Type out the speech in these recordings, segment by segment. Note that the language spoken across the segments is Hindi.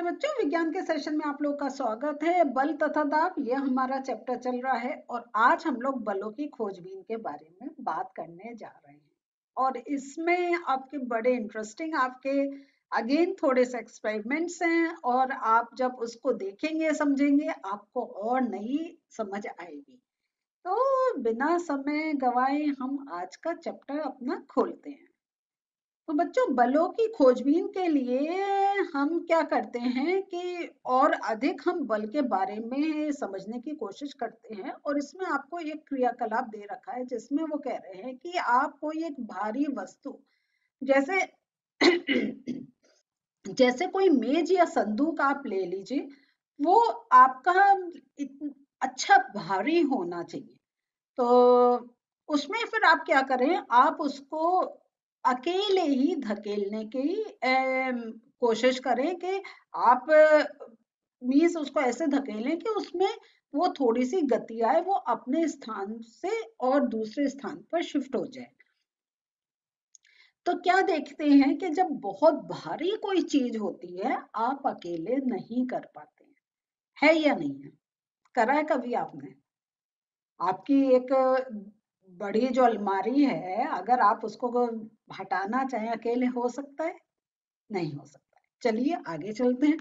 बच्चों, विज्ञान के सेशन में आप लोगों का स्वागत है। बल तथा दाब, ये हमारा चैप्टर चल रहा है और आज हम लोग बलों की खोजबीन के बारे में बात करने जा रहे हैं। और इसमें आपके बड़े इंटरेस्टिंग आपके अगेन थोड़े से एक्सपेरिमेंट्स हैं और आप जब उसको देखेंगे समझेंगे आपको और नई समझ आएगी। तो बिना समय गवाए हम आज का चैप्टर अपना खोलते हैं। तो बच्चों, बलों की खोजबीन के लिए हम क्या करते हैं कि और अधिक हम बल के बारे में समझने की कोशिश करते हैं। और इसमें आपको एक क्रियाकलाप दे रखा है जिसमें वो कह रहे हैं कि आप कोई एक भारी वस्तु जैसे जैसे कोई मेज या संदूक आप ले लीजिए, वो आपका अच्छा भारी होना चाहिए। तो उसमें फिर आप क्या करें, आप उसको अकेले ही धकेलने की कोशिश करें कि आप मीन्स उसको ऐसे धकेलें कि उसमें वो थोड़ी सी गति आए, वो अपने स्थान से और दूसरे स्थान पर शिफ्ट हो जाए। तो क्या देखते हैं कि जब बहुत भारी कोई चीज होती है आप अकेले नहीं कर पाते हैं, है या नहीं है? करा है कभी आपने? आपकी एक बड़ी जो अलमारी है, अगर आप उसको हटाना चाहें अकेले हो सकता है? नहीं हो सकता है। चलिए आगे चलते हैं।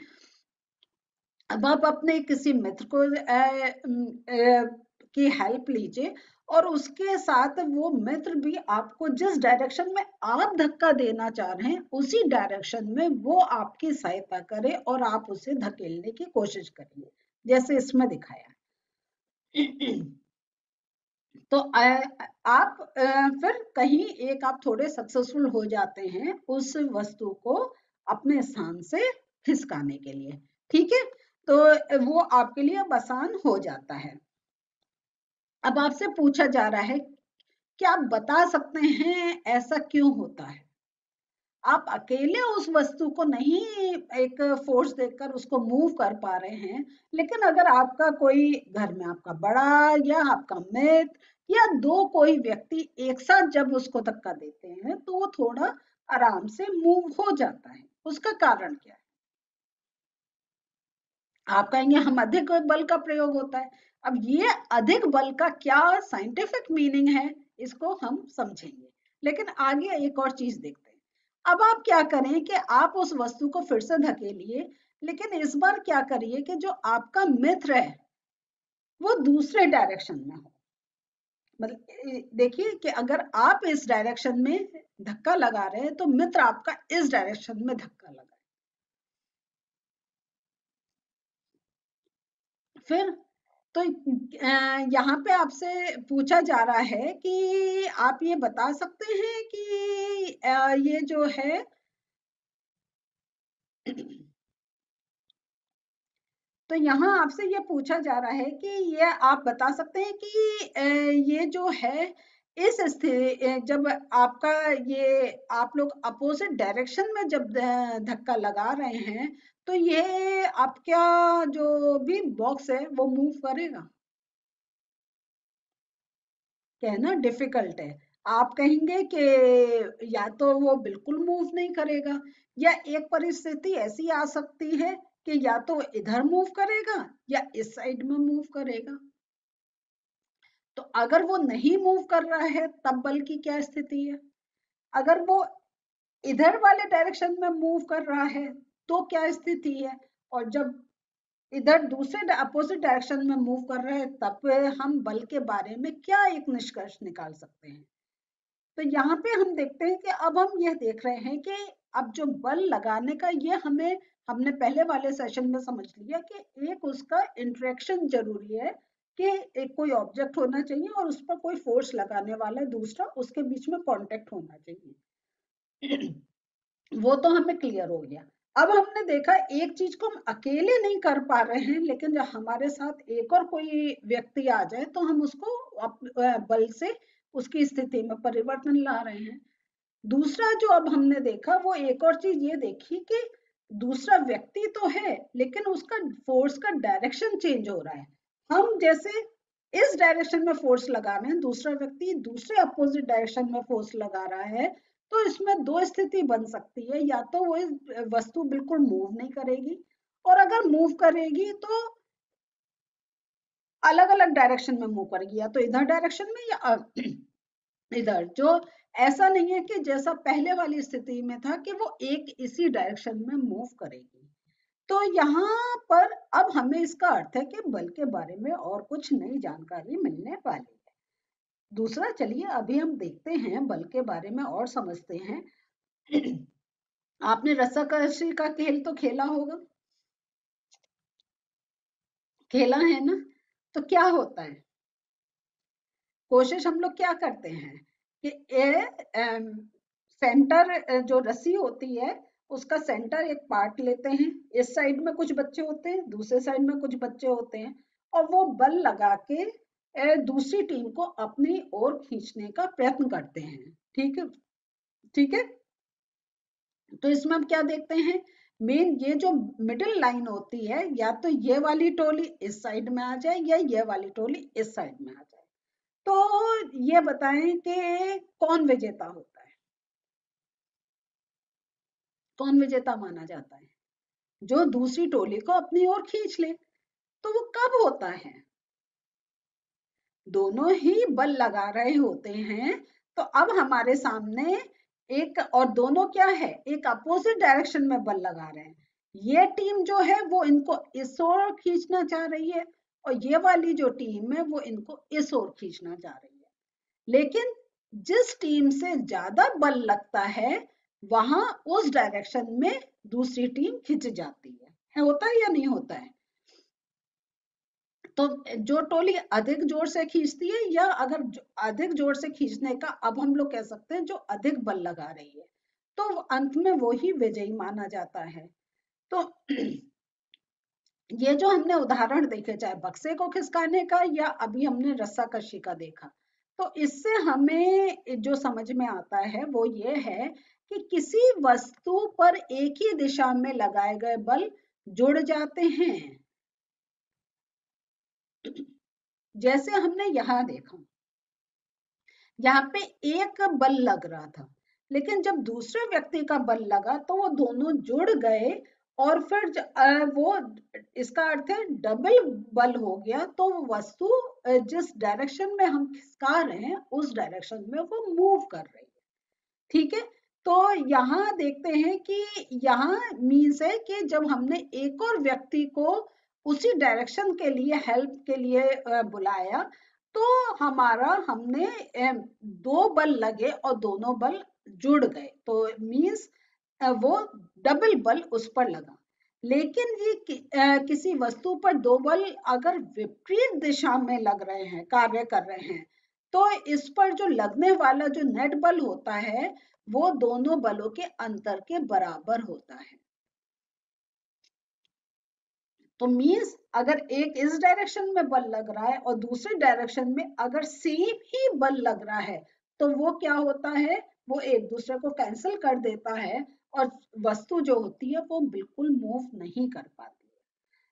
अब आप अपने किसी मित्र को की हेल्प लीजिए और उसके साथ वो मित्र भी आपको जिस डायरेक्शन में आप धक्का देना चाह रहे हैं उसी डायरेक्शन में वो आपकी सहायता करे और आप उसे धकेलने की कोशिश करिए, जैसे इसमें दिखाया है। तो आप फिर कहीं एक आप थोड़े सक्सेसफुल हो जाते हैं उस वस्तु को अपने स्थान से खिसकाने के लिए। ठीक है, तो वो आपके लिए अब आसान हो जाता है। अब आपसे पूछा जा रहा है, क्या आप बता सकते हैं ऐसा क्यों होता है? आप अकेले उस वस्तु को नहीं एक फोर्स देकर उसको मूव कर पा रहे हैं, लेकिन अगर आपका कोई घर में आपका बड़ा या आपका मित्र या दो कोई व्यक्ति एक साथ जब उसको धक्का देते हैं तो वो थोड़ा आराम से मूव हो जाता है। उसका कारण क्या है? आप कहेंगे हम अधिक बल का प्रयोग होता है। अब ये अधिक बल का क्या साइंटिफिक मीनिंग है, इसको हम समझेंगे, लेकिन आगे एक और चीज देखते हैं। अब आप क्या करें कि आप उस वस्तु को फिर से धकेलिए, लेकिन इस बार क्या करिए कि जो आपका मित्र है वो दूसरे डायरेक्शन में हो। मतलब देखिए कि अगर आप इस डायरेक्शन में धक्का लगा रहे हैं तो मित्र आपका इस डायरेक्शन में धक्का लगा। फिर तो यहाँ पे आपसे पूछा जा रहा है कि आप ये बता सकते हैं कि ये जो है तो यहाँ आपसे ये पूछा जा रहा है कि ये आप बता सकते हैं कि ये जो है इस स्थिति जब आपका ये आप लोग अपोजिट डायरेक्शन में जब धक्का लगा रहे हैं तो ये आपका जो भी बॉक्स है वो मूव करेगा? कहना डिफिकल्ट है। आप कहेंगे कि या तो वो बिल्कुल मूव नहीं करेगा या एक परिस्थिति ऐसी आ सकती है कि या तो इधर मूव करेगा या इस साइड में मूव करेगा। तो अगर वो नहीं मूव कर रहा है तब बल की क्या स्थिति है? अगर वो इधर वाले डायरेक्शन में मूव कर रहा है तो क्या स्थिति है? और जब इधर दूसरे अपोजिट डायरेक्शन में मूव कर रहे हैं तब हम बल के बारे में क्या एक निष्कर्ष निकाल सकते हैं? तो यहाँ पे हम देखते हैं कि अब हम यह देख रहे हैं कि अब जो बल लगाने का ये हमने पहले वाले सेशन में समझ लिया कि एक उसका इंटरेक्शन जरूरी है कि एक कोई ऑब्जेक्ट होना चाहिए और उस पर कोई फोर्स लगाने वाला है, दूसरा उसके बीच में कांटेक्ट होना चाहिए। वो तो हमें क्लियर हो गया। अब हमने देखा एक चीज को हम अकेले नहीं कर पा रहे हैं, लेकिन जब हमारे साथ एक और कोई व्यक्ति आ जाए तो हम उसको बल से उसकी स्थिति में परिवर्तन ला रहे हैं। दूसरा जो अब हमने देखा वो एक और चीज ये देखी कि दूसरा व्यक्ति तो है लेकिन उसका फोर्स का डायरेक्शन चेंज हो रहा है। हम जैसे इस डायरेक्शन में फोर्स लगा रहे हैं, दूसरा व्यक्ति दूसरे अपोजिट डायरेक्शन में फोर्स लगा रहा है। तो इसमें दो स्थिति बन सकती है, या तो वो वस्तु बिल्कुल मूव नहीं करेगी और अगर मूव करेगी तो अलग अलग डायरेक्शन में मूव करेगी, या तो इधर डायरेक्शन में या इधर। जो ऐसा नहीं है कि जैसा पहले वाली स्थिति में था कि वो एक इसी डायरेक्शन में मूव करेगी। तो यहाँ पर अब हमें इसका अर्थ है कि बल के बारे में और कुछ नई जानकारी मिलने वाली है। दूसरा, चलिए अभी हम देखते हैं बल के बारे में और समझते हैं। आपने रस्साकशी का खेल तो खेला होगा, खेला है ना? तो क्या होता है, कोशिश हम लोग क्या करते हैं कि सेंटर जो रस्सी होती है उसका सेंटर एक पार्ट लेते हैं, इस साइड में कुछ बच्चे होते हैं, दूसरे साइड में कुछ बच्चे होते हैं, और वो बल लगा के दूसरी टीम को अपनी ओर खींचने का प्रयत्न करते हैं। ठीक है, ठीक है। तो इसमें हम क्या देखते हैं, मेन ये जो मिडिल लाइन होती है, या तो ये वाली टोली इस साइड में आ जाए या ये वाली टोली इस साइड में आ जाए। तो ये बताएं कि कौन विजेता होता है, कौन विजेता माना जाता है? जो दूसरी टोली को अपनी ओर खींच ले। तो वो कब होता है, दोनों ही बल लगा रहे होते हैं। तो अब हमारे सामने एक, और दोनों क्या है, एक अपोजिट डायरेक्शन में बल लगा रहे हैं। ये टीम जो है वो इनको इस ओर खींचना चाह रही है, और ये वाली जो टीम है वो इनको इस ओर खींचना चाह रही है। लेकिन जिस टीम से ज्यादा बल लगता है वहां उस डायरेक्शन में दूसरी टीम खिंच जाती है, होता है या नहीं होता है? तो जो टोली अधिक जोर से खींचती है, या अगर अधिक जोर से खींचने का, अब हम लोग कह सकते हैं जो अधिक बल लगा रही है, तो अंत में वो ही विजयी माना जाता है। तो ये जो हमने उदाहरण देखे, चाहे बक्से को खिसकाने का या अभी हमने रस्साकशी का देखा, तो इससे हमें जो समझ में आता है वो ये है कि किसी वस्तु पर एक ही दिशा में लगाए गए बल जुड़ जाते हैं। जैसे हमने यहाँ देखा, यहाँ पे एक बल लग रहा था, लेकिन जब दूसरे व्यक्ति का बल लगा तो वो दोनों जुड़ गए, और फिर वो, इसका अर्थ है डबल बल हो गया। तो वस्तु जिस डायरेक्शन में हम खिसका रहे हैं उस डायरेक्शन में वो मूव कर रही है। ठीक है। तो यहाँ देखते हैं कि यहाँ मीन्स है कि जब हमने एक और व्यक्ति को उसी डायरेक्शन के लिए, हेल्प के लिए बुलाया, तो हमारा हमने दो बल लगे और दोनों बल जुड़ गए, तो मीन्स वो डबल बल उस पर लगा। लेकिन ये किसी वस्तु पर दो बल अगर विपरीत दिशा में लग रहे हैं, कार्य कर रहे हैं, तो इस पर जो लगने वाला जो नेट बल होता है वो दोनों बलों के अंतर के बराबर होता है। तो मीन्स अगर एक इस डायरेक्शन में बल लग रहा है और दूसरी डायरेक्शन में अगर सेम ही बल लग रहा है, तो वो क्या होता है, वो एक दूसरे को कैंसिल कर देता है, और वस्तु जो होती है वो बिल्कुल मूव नहीं कर पाती है।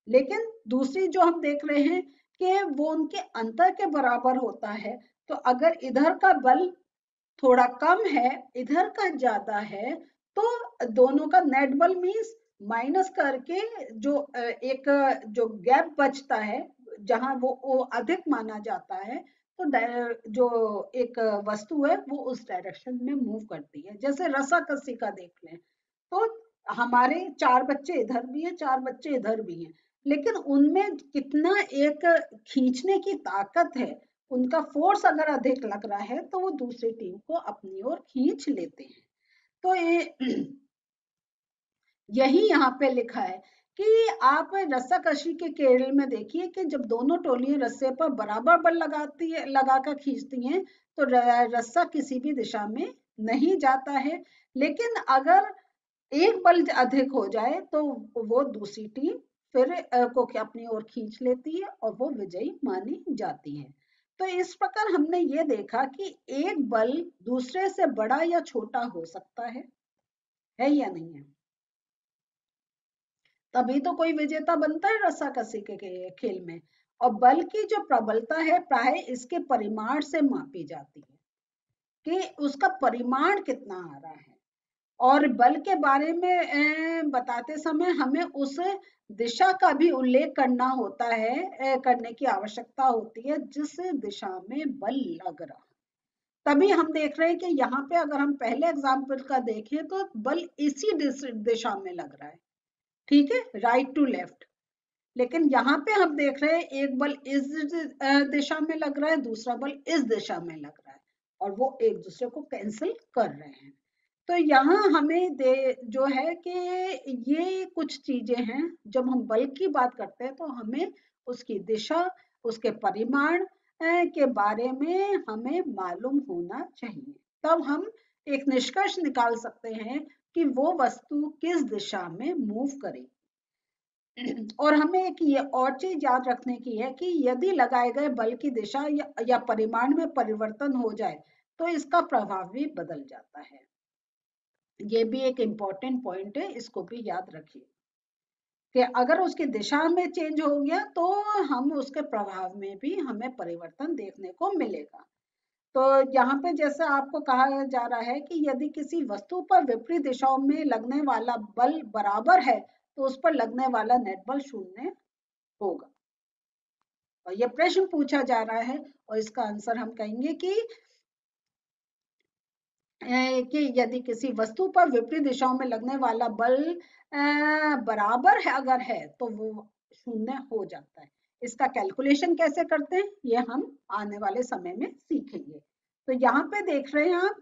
लेकिन दूसरी जो हम देख रहे हैं कि वो उनके अंतर के बराबर होता है। तो अगर इधर का बल थोड़ा कम है, इधर का ज्यादा है, तो दोनों का नेट बल मीन्स माइनस करके जो एक जो गैप बचता है, जहां वो अधिक माना जाता है, तो जो एक वस्तु है वो उस डायरेक्शन में मूव करती है। जैसे रस्साकसी का देख लें, तो हमारे चार बच्चे इधर भी हैं, चार बच्चे इधर भी हैं, लेकिन उनमें कितना एक खींचने की ताकत है, उनका फोर्स अगर अधिक लग रहा है तो वो दूसरी टीम को अपनी ओर खींच लेते हैं। तो ये यही यहाँ पे लिखा है कि आप रस्साकशी के खेल में देखिए कि जब दोनों टोलियां रस्से पर बराबर बल लगाती है, लगाकर खींचती हैं, तो रस्सा किसी भी दिशा में नहीं जाता है। लेकिन अगर एक बल अधिक हो जाए तो वो दूसरी टीम फिर को अपनी ओर खींच लेती है और वो विजयी मानी जाती है। तो इस प्रकार हमने ये देखा कि एक बल दूसरे से बड़ा या छोटा हो सकता है या नहीं है? तभी तो कोई विजेता बनता है रस्साकसी के खेल में। और बल की जो प्रबलता है प्राय इसके परिमाण से मापी जाती है कि उसका परिमाण कितना आ रहा है। और बल के बारे में बताते समय हमें उस दिशा का भी उल्लेख करना होता है, करने की आवश्यकता होती है जिस दिशा में बल लग रहा। तभी हम देख रहे हैं कि यहाँ पे अगर हम पहले एग्जाम्पल का देखें तो बल इसी दिशा में लग रहा है, ठीक है, राइट टू लेफ्ट। लेकिन यहाँ पे हम देख रहे हैं एक बल इस दिशा में लग रहा है, दूसरा बल इस दिशा में लग रहा है, और वो एक दूसरे को कैंसिल कर रहे हैं। तो यहाँ हमें जो है कि ये कुछ चीजें हैं, जब हम बल की बात करते हैं तो हमें उसकी दिशा, उसके परिमाण के बारे में हमें मालूम होना चाहिए, तब हम एक निष्कर्ष निकाल सकते हैं कि वो वस्तु किस दिशा में मूव करेगी। और हमें एक ये और चीज याद रखने की है कि यदि लगाए गए बल की दिशा या परिमाण में परिवर्तन हो जाए तो इसका प्रभाव भी बदल जाता है। ये भी एक इम्पोर्टेंट पॉइंट है, इसको भी याद रखिए कि अगर उसकी दिशा में चेंज हो गया तो हम उसके प्रभाव में भी हमें परिवर्तन देखने को मिलेगा। तो यहाँ पे जैसे आपको कहा जा रहा है कि यदि किसी वस्तु पर विपरीत दिशाओं में लगने वाला बल बराबर है तो उस पर लगने वाला नेट बल 0 होगा। और ये प्रश्न पूछा जा रहा है और इसका आंसर हम कहेंगे कि यदि किसी वस्तु पर विपरीत दिशाओं में लगने वाला बल बराबर है अगर है तो वो 0 हो जाता है। इसका कैलकुलेशन कैसे करते हैं ये हम आने वाले समय में सीखेंगे। तो यहाँ पे देख रहे हैं आप,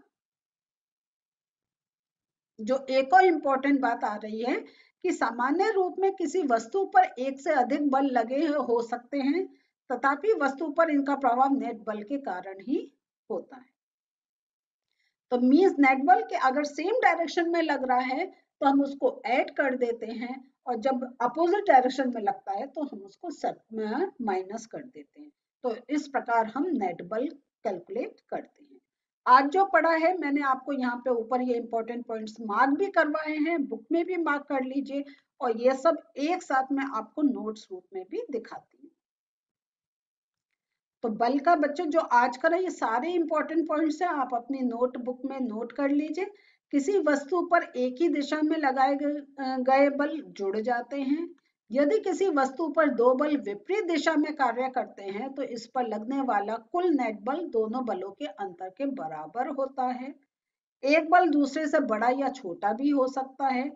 जो एक और इम्पोर्टेंट बात आ रही है कि सामान्य रूप में किसी वस्तु पर एक से अधिक बल लगे हो सकते हैं, तथापि वस्तु पर इनका प्रभाव नेट बल के कारण ही होता है। तो मीन्स नेट बल के अगर सेम डायरेक्शन में लग रहा है तो हम उसको ऐड कर देते हैं, और जब अपोजिट डायरेक्शन में लगता है तो हम उसको माइनस कर देते हैं। तो इस प्रकार हम नेट बल कैलकुलेट करते हैं। आज जो पढ़ा है मैंने आपको यहाँ पे ऊपर ये इंपॉर्टेंट पॉइंट्स मार्क भी करवाए हैं, बुक में भी मार्क कर लीजिए, और ये सब एक साथ में आपको नोट्स रूप में भी दिखाती हूँ। तो बल का बच्चों जो आज का ये सारे इंपॉर्टेंट पॉइंट्स हैं, आप अपनी नोटबुक में नोट कर लीजिए। किसी वस्तु पर एक ही दिशा में लगाए गए बल जुड़ जाते हैं। यदि किसी वस्तु पर दो बल विपरीत दिशा में कार्य करते हैं तो इस पर लगने वाला कुल नेट बल दोनों बलों के अंतर के बराबर होता है। एक बल दूसरे से बड़ा या छोटा भी हो सकता है।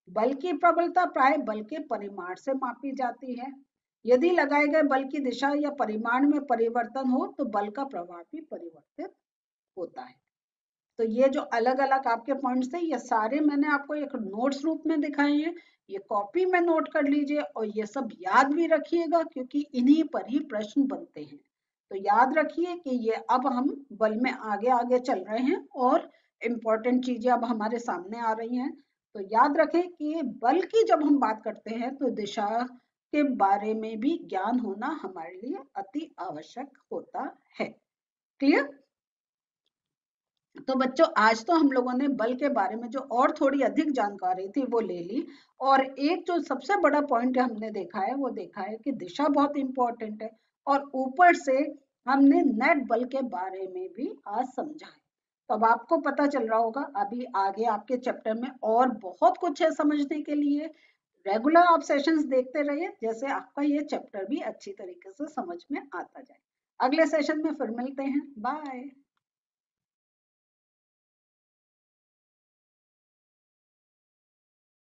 बल की प्रबलता प्राय बल के परिमाण से मापी जाती है। यदि लगाए गए बल की दिशा या परिमाण में परिवर्तन हो तो बल का प्रभाव भी परिवर्तित होता है। तो ये जो अलग अलग आपके पॉइंट्स थे ये सारे मैंने आपको एक नोट्स रूप में दिखाए हैं, ये कॉपी में नोट कर लीजिए और ये सब याद भी रखिएगा क्योंकि इन्हीं पर ही प्रश्न बनते हैं। तो याद रखिए कि ये अब हम बल में आगे आगे चल रहे हैं और इम्पोर्टेंट चीजें अब हमारे सामने आ रही हैं। तो याद रखें कि बल की जब हम बात करते हैं तो दिशा के बारे में भी ज्ञान होना हमारे लिए अति आवश्यक होता है। क्लियर? तो बच्चों आज तो हम लोगों ने बल के बारे में जो और थोड़ी अधिक जानकारी थी वो ले ली, और एक जो सबसे बड़ा पॉइंट हमने देखा है वो देखा है कि दिशा बहुत इंपॉर्टेंट है, और ऊपर से हमने नेट बल के बारे में भी आज समझा है। तो अब आपको पता चल रहा होगा अभी आगे आपके चैप्टर में और बहुत कुछ है समझने के लिए। रेगुलर आप सेशंस देखते रहिए जैसे आपका ये चैप्टर भी अच्छी तरीके से समझ में आता जाए। अगले सेशन में फिर मिलते हैं, बाय।